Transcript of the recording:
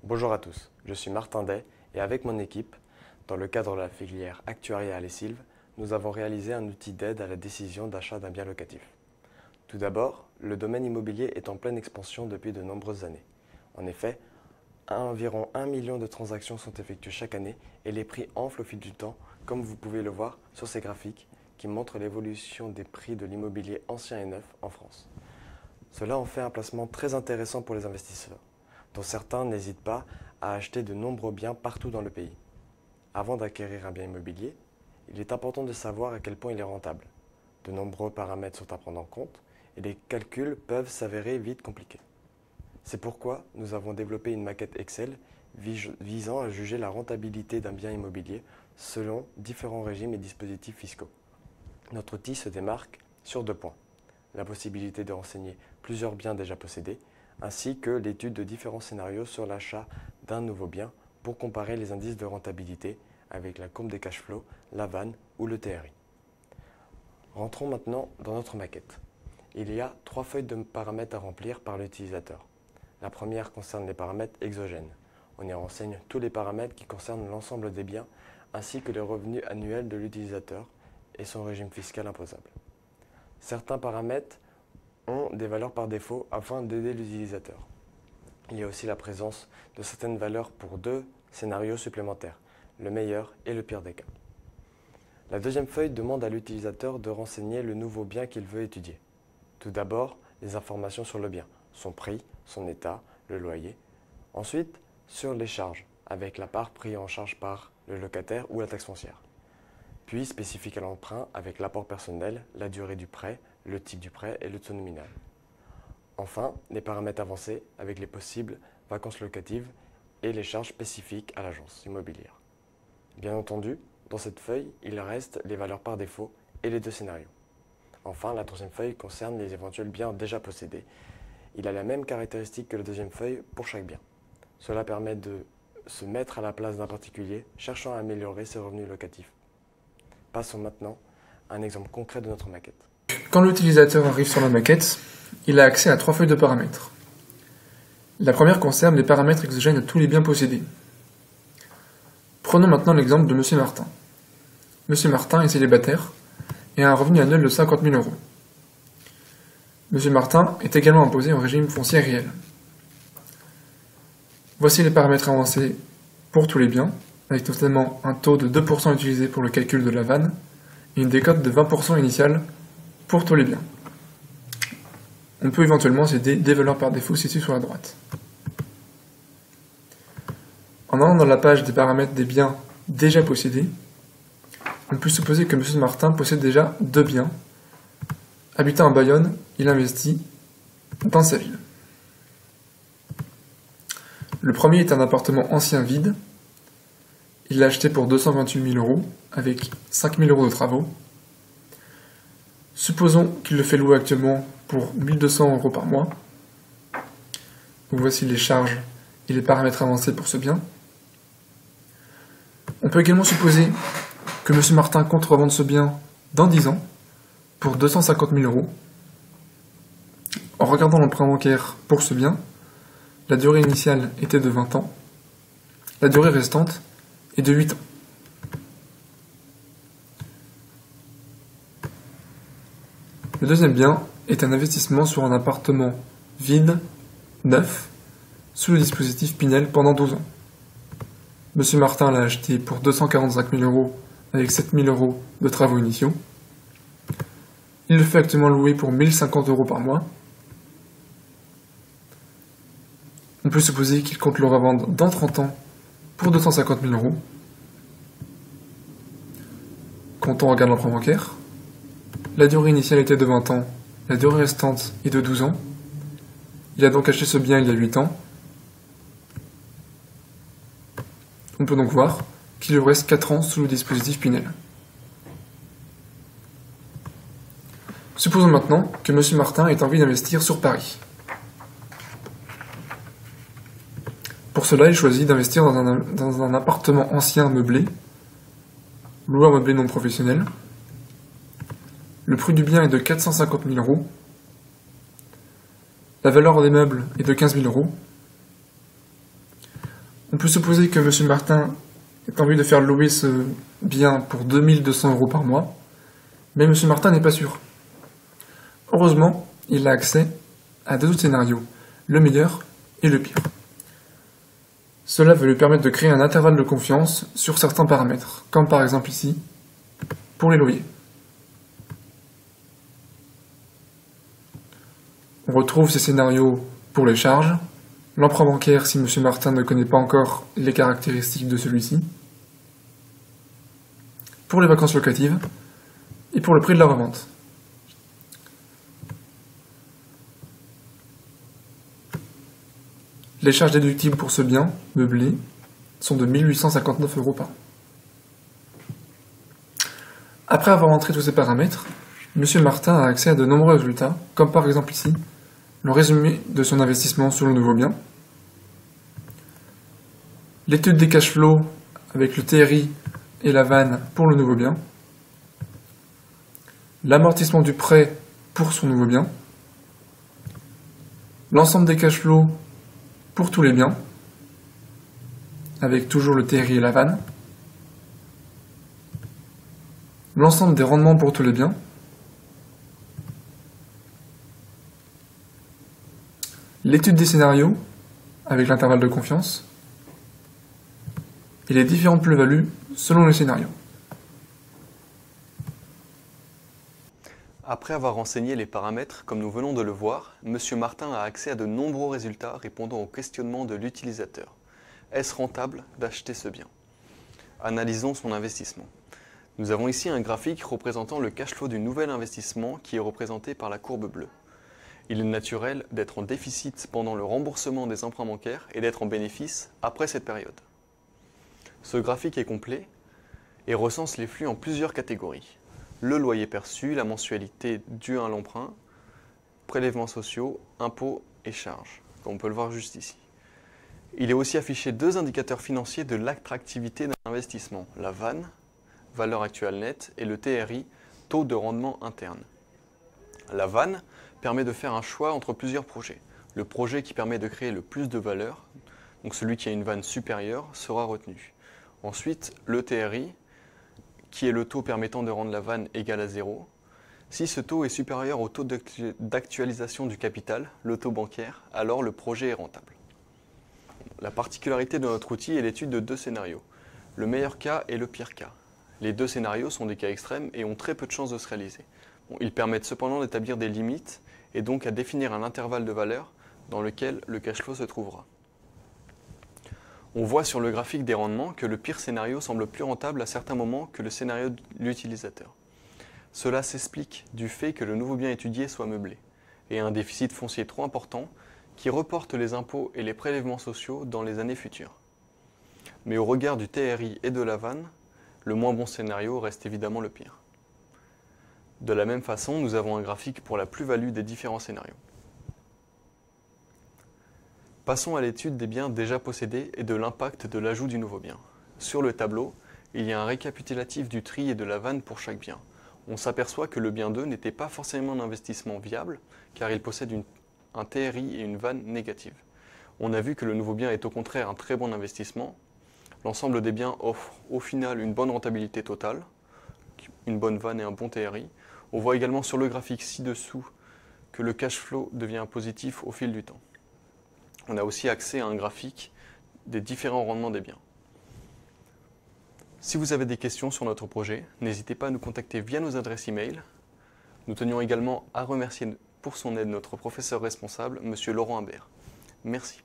Bonjour à tous, je suis Martin Day et avec mon équipe, dans le cadre de la filière Actuariat à l'ESILV, nous avons réalisé un outil d'aide à la décision d'achat d'un bien locatif. Tout d'abord, le domaine immobilier est en pleine expansion depuis de nombreuses années. En effet, environ 1 million de transactions sont effectuées chaque année et les prix enflent au fil du temps, comme vous pouvez le voir sur ces graphiques qui montrent l'évolution des prix de l'immobilier ancien et neuf en France. Cela en fait un placement très intéressant pour les investisseurs, dont certains n'hésitent pas à acheter de nombreux biens partout dans le pays. Avant d'acquérir un bien immobilier, il est important de savoir à quel point il est rentable. De nombreux paramètres sont à prendre en compte et les calculs peuvent s'avérer vite compliqués. C'est pourquoi nous avons développé une maquette Excel visant à juger la rentabilité d'un bien immobilier selon différents régimes et dispositifs fiscaux. Notre outil se démarque sur 2 points. La possibilité de renseigner plusieurs biens déjà possédés, ainsi que l'étude de différents scénarios sur l'achat d'un nouveau bien pour comparer les indices de rentabilité avec la courbe des cash flows, la VAN ou le TRI. Rentrons maintenant dans notre maquette. Il y a 3 feuilles de paramètres à remplir par l'utilisateur. La première concerne les paramètres exogènes. On y renseigne tous les paramètres qui concernent l'ensemble des biens, ainsi que les revenus annuels de l'utilisateur et son régime fiscal imposable. Certains paramètres ont des valeurs par défaut afin d'aider l'utilisateur. Il y a aussi la présence de certaines valeurs pour 2 scénarios supplémentaires, le meilleur et le pire des cas. La deuxième feuille demande à l'utilisateur de renseigner le nouveau bien qu'il veut étudier. Tout d'abord, les informations sur le bien, son prix, son état, le loyer. Ensuite, sur les charges, avec la part prise en charge par le locataire ou la taxe foncière. Puis spécifique à l'emprunt avec l'apport personnel, la durée du prêt, le type du prêt et le taux nominal. Enfin, les paramètres avancés avec les possibles vacances locatives et les charges spécifiques à l'agence immobilière. Bien entendu, dans cette feuille, il reste les valeurs par défaut et les 2 scénarios. Enfin, la troisième feuille concerne les éventuels biens déjà possédés. Il a la même caractéristique que la deuxième feuille pour chaque bien. Cela permet de se mettre à la place d'un particulier cherchant à améliorer ses revenus locatifs. Passons maintenant à un exemple concret de notre maquette. Quand l'utilisateur arrive sur la maquette, il a accès à 3 feuilles de paramètres. La première concerne les paramètres exogènes de tous les biens possédés. Prenons maintenant l'exemple de M. Martin. M. Martin est célibataire et a un revenu annuel de 50 000 euros. M. Martin est également imposé en régime foncier réel. Voici les paramètres avancés pour tous les biens, avec notamment un taux de 2% utilisé pour le calcul de la VAN et une décote de 20% initiale pour tous les biens. On peut éventuellement céder des valeurs par défaut situées sur la droite. En allant dans la page des paramètres des biens déjà possédés, on peut supposer que M. Martin possède déjà 2 biens. Habitant à Bayonne, il investit dans sa ville. Le premier est un appartement ancien vide. Il l'a acheté pour 228 000 euros, avec 5 000 euros de travaux. Supposons qu'il le fait louer actuellement pour 1 200 euros par mois. Donc voici les charges et les paramètres avancés pour ce bien. On peut également supposer que M. Martin compte revendre ce bien dans 10 ans pour 250 000 euros. En regardant l'emprunt bancaire pour ce bien, la durée initiale était de 20 ans. La durée restante est de 8 ans. Le deuxième bien est un investissement sur un appartement vide, neuf, sous le dispositif Pinel pendant 12 ans. M. Martin l'a acheté pour 245 000 euros avec 7 000 euros de travaux initiaux. Il le fait actuellement louer pour 1 050 euros par mois. On peut supposer qu'il compte le revendre dans 30 ans pour 250 000 euros. Quand on regarde l'emprunt bancaire, la durée initiale était de 20 ans, la durée restante est de 12 ans. Il a donc acheté ce bien il y a 8 ans. On peut donc voir qu'il lui reste 4 ans sous le dispositif Pinel. Supposons maintenant que M. Martin ait envie d'investir sur Paris. Pour cela, il choisit d'investir dans un appartement ancien meublé, loueur meublé non professionnel. Le prix du bien est de 450 000 euros. La valeur des meubles est de 15 000 euros. On peut supposer que M. Martin ait envie de faire louer ce bien pour 2200 € par mois, mais M. Martin n'est pas sûr. Heureusement, il a accès à deux autres scénarios, le meilleur et le pire. Cela va lui permettre de créer un intervalle de confiance sur certains paramètres, comme par exemple ici, pour les loyers. On retrouve ces scénarios pour les charges, l'emprunt bancaire si M. Martin ne connaît pas encore les caractéristiques de celui-ci, pour les vacances locatives et pour le prix de la revente. Les charges déductibles pour ce bien meublé sont de 1859 € par an. Après avoir entré tous ces paramètres, M. Martin a accès à de nombreux résultats, comme par exemple ici, le résumé de son investissement sur le nouveau bien, l'étude des cash flows avec le TRI et la vanne pour le nouveau bien, l'amortissement du prêt pour son nouveau bien, l'ensemble des cash flows pour tous les biens, avec toujours le TRI et la vanne, l'ensemble des rendements pour tous les biens, l'étude des scénarios avec l'intervalle de confiance, et les différentes plus-values selon les scénarios. Après avoir renseigné les paramètres, comme nous venons de le voir, M. Martin a accès à de nombreux résultats répondant aux questionnements de l'utilisateur. Est-ce rentable d'acheter ce bien? Analysons son investissement. Nous avons ici un graphique représentant le cash flow du nouvel investissement qui est représenté par la courbe bleue. Il est naturel d'être en déficit pendant le remboursement des emprunts bancaires et d'être en bénéfice après cette période. Ce graphique est complet et recense les flux en plusieurs catégories. Le loyer perçu, la mensualité due à l'emprunt, prélèvements sociaux, impôts et charges, comme on peut le voir juste ici. Il est aussi affiché deux indicateurs financiers de l'attractivité d'un investissement, la VAN, valeur actuelle nette, et le TRI, taux de rendement interne. La VAN permet de faire un choix entre plusieurs projets. Le projet qui permet de créer le plus de valeur, donc celui qui a une VAN supérieure, sera retenu. Ensuite, le TRI, qui est le taux permettant de rendre la vanne égale à 0. Si ce taux est supérieur au taux d'actualisation du capital, le taux bancaire, alors le projet est rentable. La particularité de notre outil est l'étude de deux scénarios, le meilleur cas et le pire cas. Les deux scénarios sont des cas extrêmes et ont très peu de chances de se réaliser. Ils permettent cependant d'établir des limites et donc à définir un intervalle de valeur dans lequel le cash flow se trouvera. On voit sur le graphique des rendements que le pire scénario semble plus rentable à certains moments que le scénario de l'utilisateur. Cela s'explique du fait que le nouveau bien étudié soit meublé et un déficit foncier trop important qui reporte les impôts et les prélèvements sociaux dans les années futures. Mais au regard du TRI et de la vanne, le moins bon scénario reste évidemment le pire. De la même façon, nous avons un graphique pour la plus-value des différents scénarios. Passons à l'étude des biens déjà possédés et de l'impact de l'ajout du nouveau bien. Sur le tableau, il y a un récapitulatif du tri et de la vanne pour chaque bien. On s'aperçoit que le bien 2 n'était pas forcément un investissement viable, car il possède un TRI et une vanne négative. On a vu que le nouveau bien est au contraire un très bon investissement. L'ensemble des biens offre au final une bonne rentabilité totale, une bonne vanne et un bon TRI. On voit également sur le graphique ci-dessous que le cash flow devient positif au fil du temps. On a aussi accès à un graphique des différents rendements des biens. Si vous avez des questions sur notre projet, n'hésitez pas à nous contacter via nos adresses e-mail. Nous tenions également à remercier pour son aide notre professeur responsable, M. Laurent Imbert. Merci.